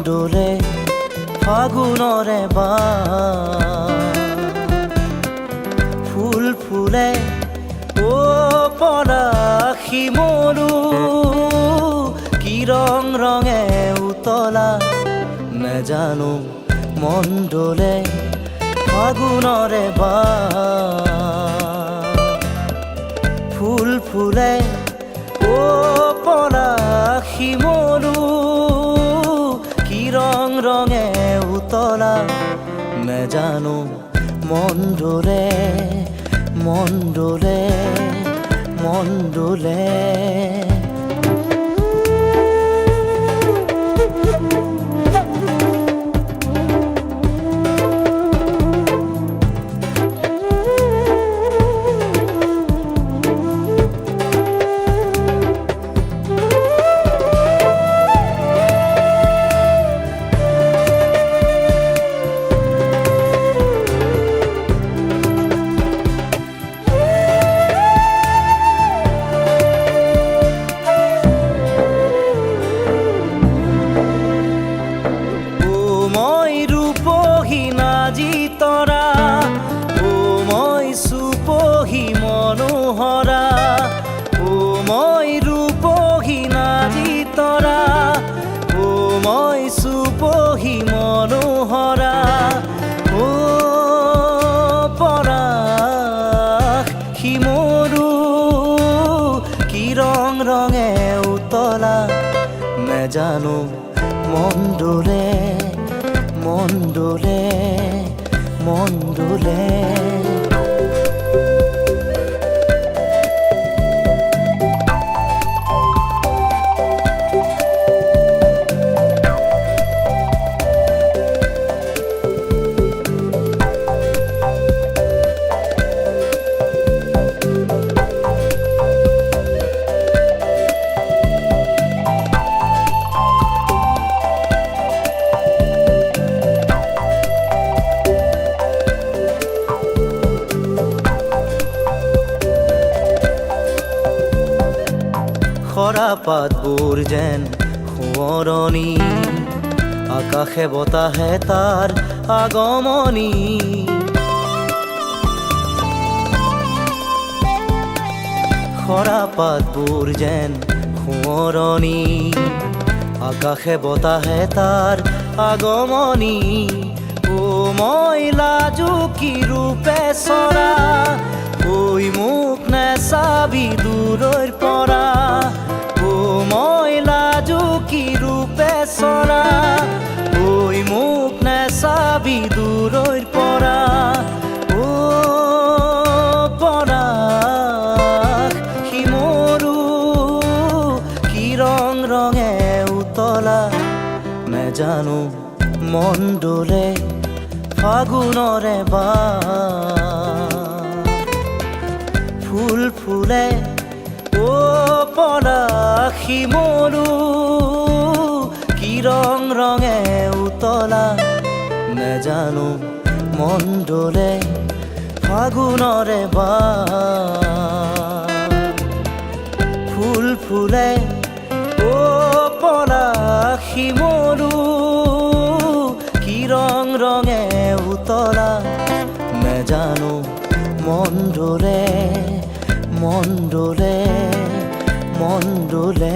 দোলে ফাগুনৰে ফুল ফুলে ও পলাশী মৰু কি ৰং ৰঙে উতলা নেজানো মন দোলে ফাগুনৰে ফুল ফুলে ও পলাশী মৰু কি ৰং ৰঙে উতলা নেজানো মন দোলে মন দোলে মন দোলে তৰা ও মই সুপহি মনোহৰা ও মই ৰূপহী নাজি তৰা ও মই সুপহি মনোহৰা ও পলাশী মৰু কি ৰং ৰঙে উতলা নেজানো মন দোলে মন দোলে মন দোলে খৰা পাতবোৰ যেন সোঁৱৰণি আকাশে বতাহে তাৰ আগমনি খৰা পাতবোৰ যেন সোঁৱৰণি আকাশে বতাহে তাৰ আগমনি ও মই লাজুকী ৰূপে চৰা ঐ মোক নেচাবি দূৰৈৰ পৰা ও মই লাজুকী ৰূপে চৰা ঐ মোক নেচাবি দূৰৈৰ পৰা ও পলাশী মৰু কি ৰং ৰঙে উতলা নেজানো মন দোলে ফাগুনৰে ফুল ফুলে ও পলাশী মৰু কি ৰং ৰঙে উতলা নেজানো মন দোলে ফাগুনৰে ফুল ফুলে ও পলাশী মৰু কি ৰং ৰঙে উতলা নেজানো মন দোলে মন দোলে মন দোলে